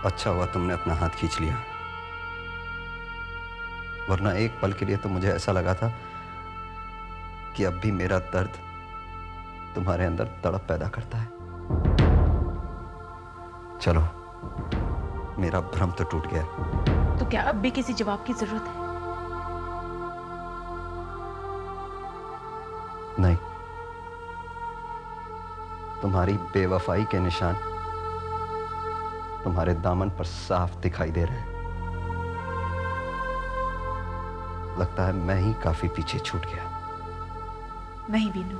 अच्छा हुआ तुमने अपना हाथ खींच लिया, वरना एक पल के लिए तो मुझे ऐसा लगा था कि अब भी मेरा दर्द तुम्हारे अंदर तड़प पैदा करता है। चलो, मेरा भ्रम तो टूट गया। तो क्या अब भी किसी जवाब की जरूरत है? नहीं, तुम्हारी बेवफाई के निशान तुम्हारे दामन पर साफ दिखाई दे रहे हैं। लगता है मैं ही काफी पीछे छूट गया। नहीं वीनू,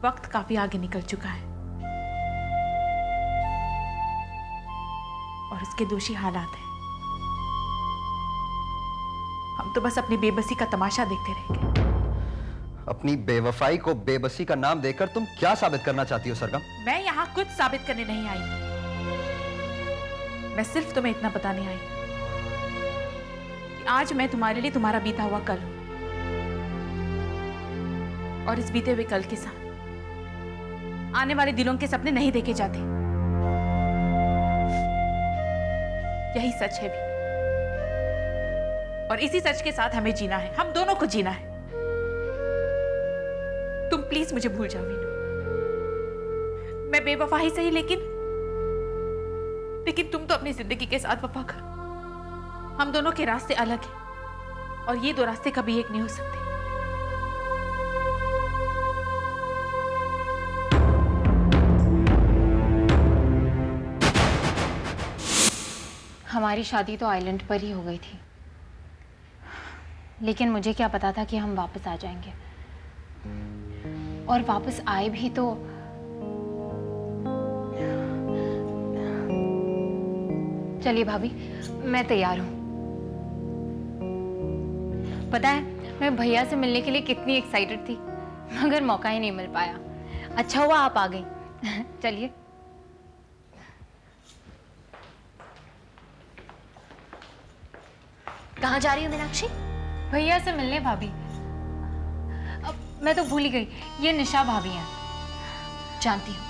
वक्त काफी आगे निकल चुका है और उसके दोषी हालात हैं। हम तो बस अपनी बेबसी का तमाशा देखते रह गए। अपनी बेवफाई को बेबसी का नाम देकर तुम क्या साबित करना चाहती हो सरगम? मैं यहां कुछ साबित करने नहीं आई। मैं सिर्फ तुम्हें इतना बताने आई कि आज मैं तुम्हारे लिए तुम्हारा बीता हुआ कल हूं, और इस बीते हुए कल के साथ आने वाले दिनों के सपने नहीं देखे जाते। यही सच है भी, और इसी सच के साथ हमें जीना है, हम दोनों को जीना है। तुम प्लीज मुझे भूल जाओ वीनू। मैं बेवफा ही सही, लेकिन तुम तो अपनी जिंदगी के साथ वफा करो। हम दोनों के रास्ते अलग हैं और ये दो रास्ते कभी एक नहीं हो सकते। हमारी शादी तो आइलैंड पर ही हो गई थी, लेकिन मुझे क्या पता था कि हम वापस आ जाएंगे। और वापस आए भी तो चलिए भाभी, मैं तैयार हूं। पता है मैं भैया से मिलने के लिए कितनी एक्साइटेड थी, मगर मौका ही नहीं मिल पाया। अच्छा हुआ आप आ गई। चलिए। कहाँ जा रही हो मीनाक्षी? भैया से मिलने भाभी। अब मैं तो भूल ही गई, ये निशा भाभी हैं। जानती हूँ,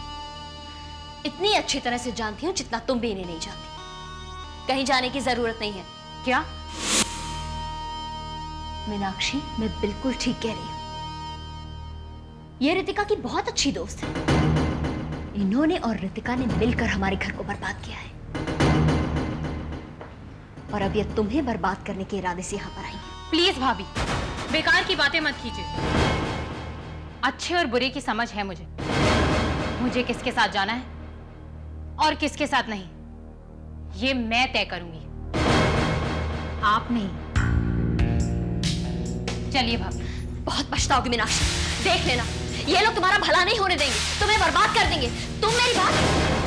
इतनी अच्छी तरह से जानती हूँ जितना तुम भी इन्हें नहीं जानती। कहीं जाने की जरूरत नहीं है। क्या? मीनाक्षी, मैं बिल्कुल ठीक कह रही हूँ। ये रितिका की बहुत अच्छी दोस्त है। इन्होंने और रितिका ने मिलकर हमारे घर को बर्बाद किया है, और अब ये तुम्हें बर्बाद करने के इरादे से यहाँ पर आई है। प्लीज भाभी, बेकार की बातें मत कीजिए। अच्छे और बुरे की समझ है मुझे किसके साथ जाना है और किसके साथ नहीं, ये मैं तय करूंगी, आप नहीं। चलिए भाभी। बहुत पछताओगी मीनाक्षी, देख लेना, ये लोग तुम्हारा भला नहीं होने देंगे, तुम्हें बर्बाद कर देंगे। तुम मेरी बात।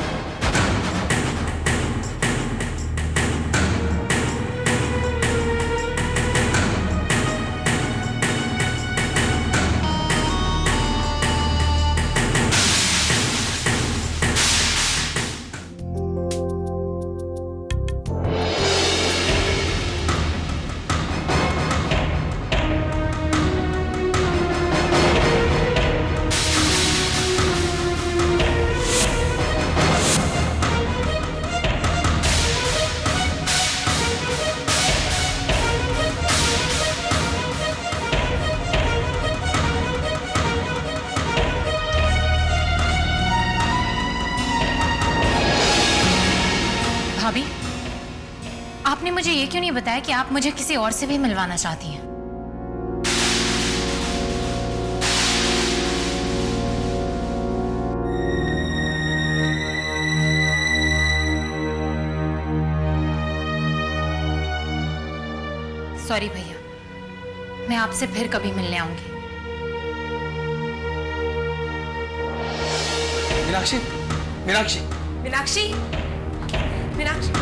भाभी, आपने मुझे ये क्यों नहीं बताया कि आप मुझे किसी और से भी मिलवाना चाहती हैं? सॉरी भैया, मैं आपसे फिर कभी मिलने आऊंगी। मीनाक्षी, मीनाक्षी, मीनाक्षी, मीनाक्षी,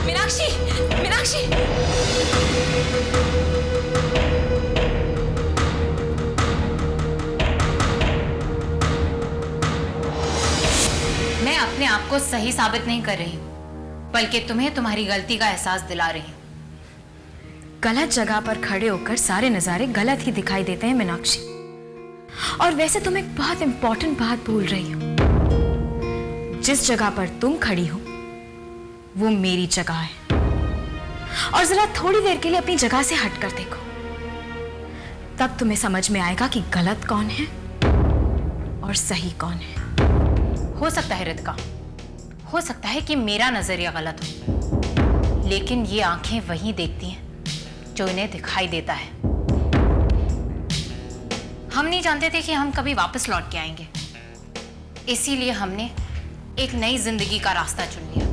मीनाक्षी, मीनाक्षी। मैं अपने आप को सही साबित नहीं कर रही हूं, बल्कि तुम्हें तुम्हारी गलती का एहसास दिला रही हूं। गलत जगह पर खड़े होकर सारे नजारे गलत ही दिखाई देते हैं मीनाक्षी। और वैसे तुम एक बहुत इंपॉर्टेंट बात भूल रही हो। जिस जगह पर तुम खड़ी हो वो मेरी जगह है। और जरा थोड़ी देर के लिए अपनी जगह से हटकर देखो, तब तुम्हें समझ में आएगा कि गलत कौन है और सही कौन है। हो सकता है रितिका, हो सकता है कि मेरा नजरिया गलत हो, लेकिन ये आंखें वही देखती हैं जो इन्हें दिखाई देता है। हम नहीं जानते थे कि हम कभी वापस लौट के आएंगे, इसीलिए हमने एक नई जिंदगी का रास्ता चुन लिया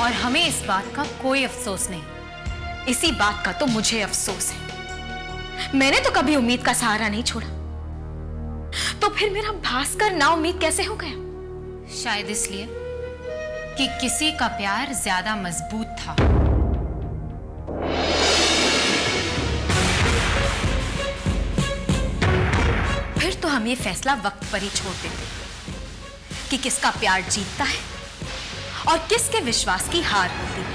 और हमें इस बात का कोई अफसोस नहीं। इसी बात का तो मुझे अफसोस है। मैंने तो कभी उम्मीद का सहारा नहीं छोड़ा, तो फिर मेरा भास्कर ना उम्मीद कैसे हो गया? शायद इसलिए कि किसी का प्यार ज्यादा मजबूत था। फिर तो हम ये फैसला वक्त पर ही छोड़ देते कि किसका प्यार जीतता है और किसके विश्वास की हार होती है।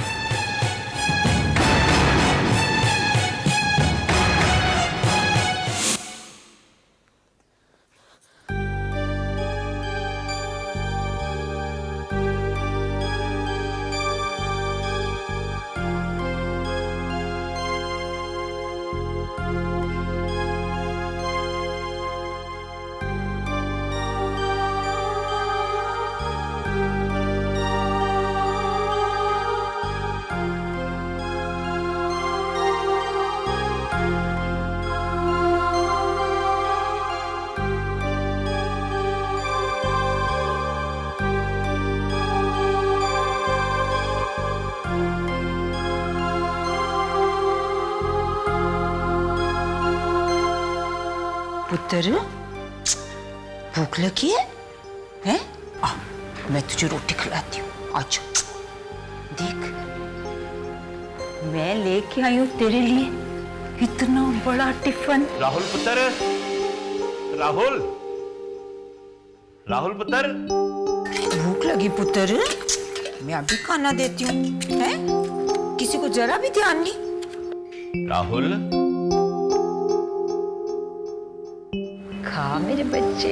पुत्र, भूख लगी है? हैं? आ, मैं तुझे रोटी खिलाती हूँ। अच्छा, देख, मैं लेके आई हूँ तेरे लिए इतना बड़ा टिफिन। राहुल पुत्र, राहुल, राहुल पुत्र। भूख लगी पुत्र? मैं अभी खाना देती हूँ। हैं? किसी को जरा भी ध्यान नहीं। राहुल, खा मेरे बच्चे।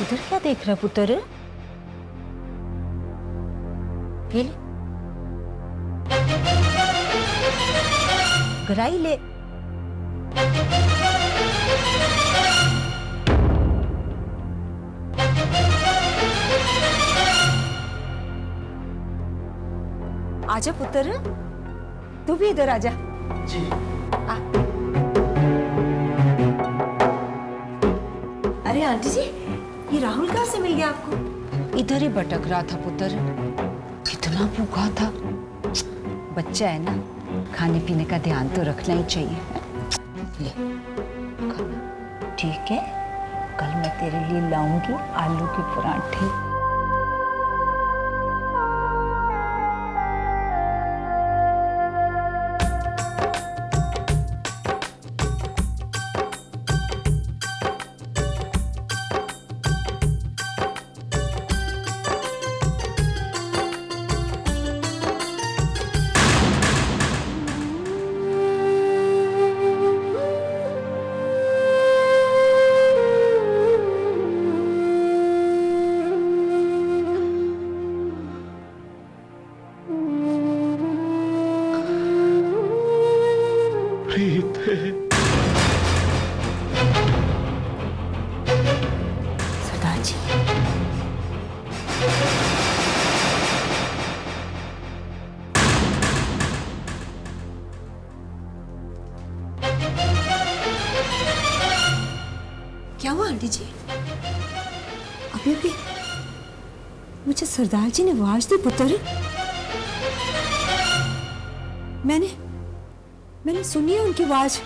उधर क्या देख रहा पुत्र? ये ले, गराई ले। आजा पुत्र, तू भी इधर आजा। जी। अरे आंटी जी, ये राहुल कहाँ से मिल गया आपको? इधर ही भटक रहा था पुत्र, कितना भूखा था। बच्चा है ना, खाने पीने का ध्यान तो रखना ही चाहिए। ले, खाना। ठीक है, कल मैं तेरे लिए लाऊंगी आलू के पराठे। क्या हुआ आंटी जी? अभी अभी मुझे सरदार जी ने आवाज दी पुत्र। मैंने सुनी है उनकी आवाज।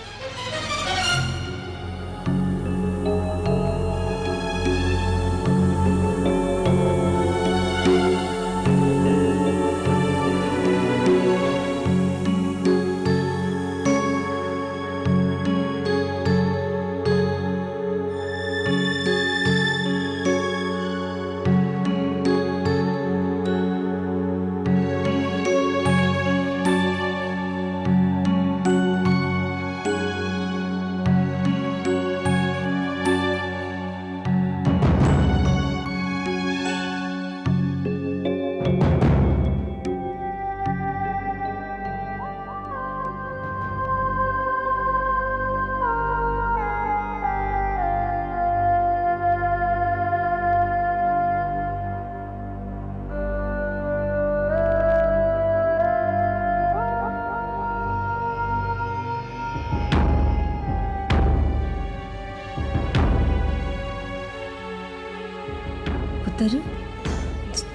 पुत्र,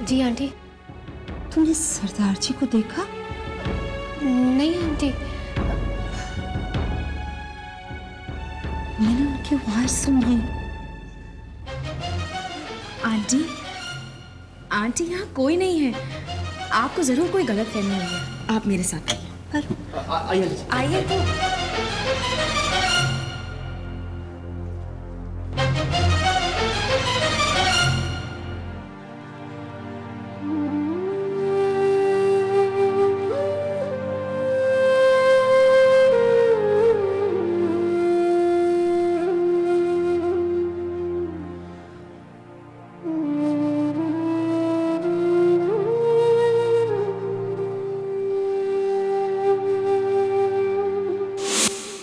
जी आंटी। तुमने सरदार जी को देखा? नहीं आंटी। मैंने उनकी आवाज सुनी। आंटी, आंटी यहाँ कोई नहीं है। आपको जरूर कोई गलत फहमी हुई है। आप मेरे साथ आइए। आइए तो।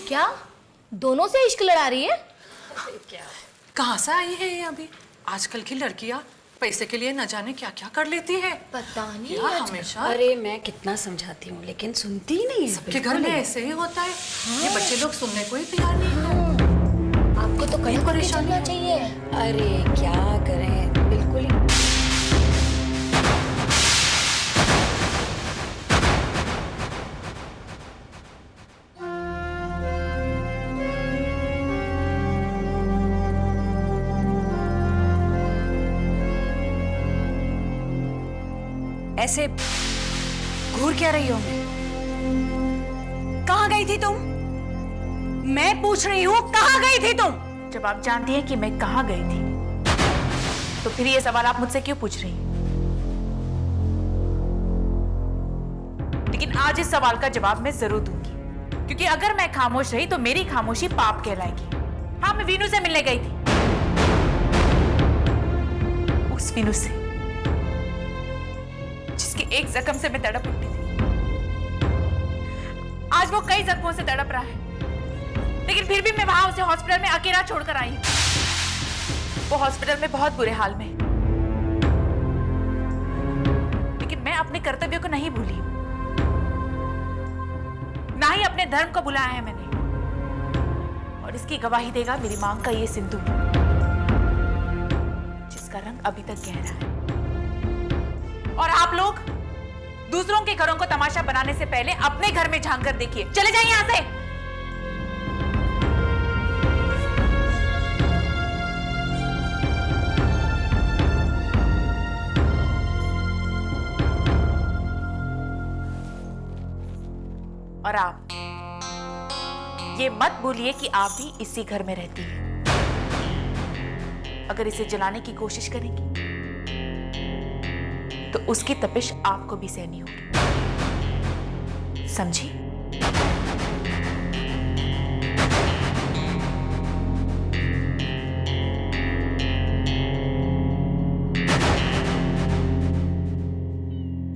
क्या दोनों से इश्क लड़ा रही है? कहाँ से आई है ये अभी? आजकल की लड़कियां पैसे के लिए न जाने क्या क्या कर लेती है। पता नहीं क्या हमेशा अरे मैं कितना समझाती हूँ लेकिन सुनती ही नहीं है। सबके घर में ऐसे ही होता है। ये बच्चे लोग सुनने को ही तैयार नहीं है। आपको तो कहीं परेशानी होना चाहिए। अरे क्या करें, बिल्कुल ही। ऐसे घूर क्या रही हो? कहाँ गई थी तुम? मैं पूछ रही हूँ, कहाँ गई थी तुम? जब आप जानती हैं कि मैं कहाँ गई थी, तो फिर ये सवाल आप मुझसे क्यों पूछ रही हैं? लेकिन आज इस सवाल का जवाब मैं जरूर दूंगी, क्योंकि अगर मैं खामोश रही तो मेरी खामोशी पाप कहलाएगी। हाँ, मैं वीनू से मिलने गई थी। उस वीनू से जिसके एक जख्म से मैं तड़प उठी थी। आज वो कई जख्मों से तड़प रहा है, लेकिन फिर भी मैं वहां उसे हॉस्पिटल में अकेला छोड़कर आई। वो हॉस्पिटल में बहुत बुरे हाल में, लेकिन मैं अपने कर्तव्यों को नहीं भूली, ना ही अपने धर्म को भुलाया है मैंने। और इसकी गवाही देगा मेरी मांग का ये सिंदूर, जिसका रंग अभी तक गहरा है। और आप लोग दूसरों के घरों को तमाशा बनाने से पहले अपने घर में झांक कर देखिए। चले जाइए यहां से। और आप ये मत भूलिए कि आप भी इसी घर में रहती हैं। अगर इसे जलाने की कोशिश करेंगी तो उसकी तपिश आपको भी सहनी होगी, समझी?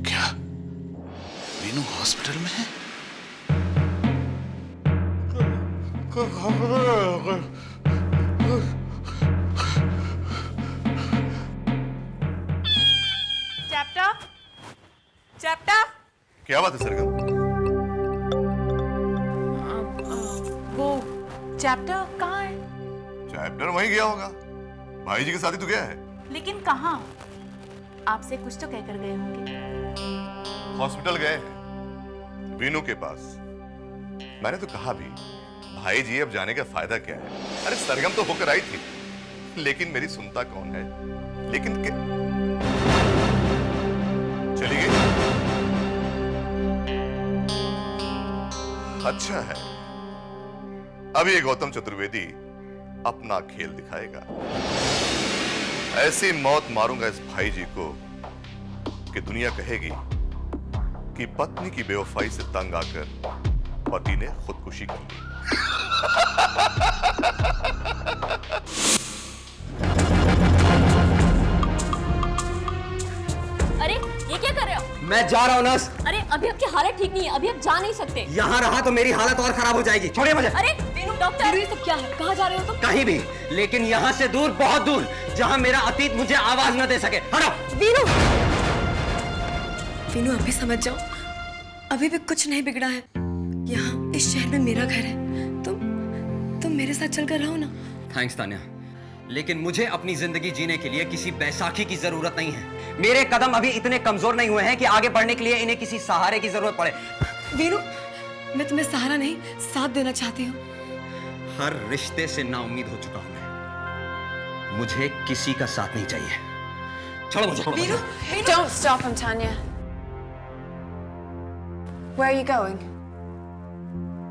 क्या वीनू हॉस्पिटल में है? चैप्टर क्या बात है सरगम? वो चैप्टर कहाँ है? चाय पीने वहीं गया होगा। भाई जी के साथ ही तो गया है। लेकिन कहाँ? आपसे कुछ तो कहकर गए होंगे। हॉस्पिटल गए हैं, वीनू के पास। मैंने तो कहा भी, भाई जी अब जाने का फायदा क्या है? अरे सरगम तो होकर आई थी, लेकिन मेरी सुनता कौन है? लेकिन चली गई। अच्छा है, अब ये गौतम चतुर्वेदी अपना खेल दिखाएगा। ऐसी मौत मारूंगा इस भाई जी को कि दुनिया कहेगी कि पत्नी की बेवफाई से तंग आकर पति ने खुदकुशी की। अरे ये क्या कर रहे हो? मैं जा रहा हूँ नर्स। अरे अभी आपकी हालत ठीक नहीं है, अभी आप जा नहीं सकते। यहाँ रहा तो मेरी हालत और खराब हो जाएगी। छोड़िए मुझे। अरे वीनू, डॉक्टर, ये सब क्या है? कहाँ जा रहे हो तुम? कहीं भी, लेकिन यहाँ से दूर, बहुत दूर, जहाँ मेरा अतीत मुझे आवाज न दे सके। हटो। वीनू, वीनू अभी समझ जाओ, अभी भी कुछ नहीं बिगड़ा है। यहाँ इस शहर में मेरा घर है, तुम मेरे साथ चलकर रहो ना। थैंक्स तान्या, लेकिन मुझे अपनी जिंदगी जीने के लिए किसी बैसाखी की जरूरत नहीं है। मेरे कदम अभी इतने कमजोर नहीं हुए हैं कि आगे बढ़ने के लिए इन्हें किसी सहारे की जरूरत पड़े। वीनू, मैं तुम्हें सहारा नहीं, साथ देना चाहती हूँ। हर रिश्ते से नाउम्मीद हो चुका हूं मैं। मुझे किसी का साथ नहीं चाहिए। छोड़ो मुझे। Veenu, Don't stop him, Tanya. Where are you going?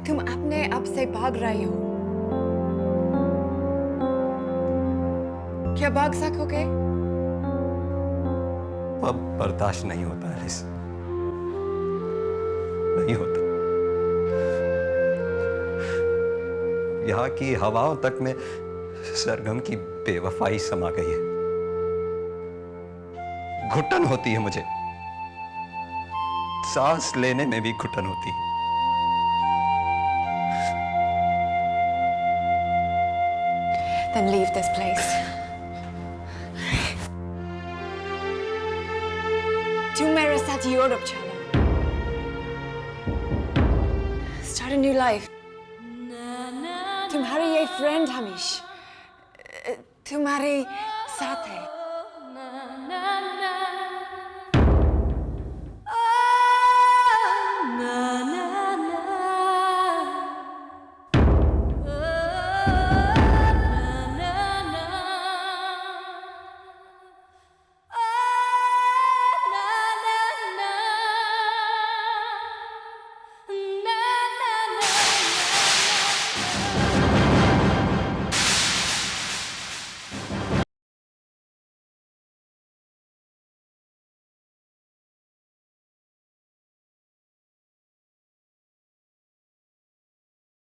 तुम अपने आप से भाग रही हो। क्या भाग सकोगे? अब बर्दाश्त नहीं होता एलिस, नहीं होता। यहाँ की हवाओं तक में सरगम की बेवफाई समा गई है। घुटन होती है मुझे, सांस लेने में भी घुटन होती है। Then leave this place. तुम मेरे साथ यूरोप चलो। Start a new life. तुम्हारी ये फ्रेंड हमीश तुम्हारे साथ है।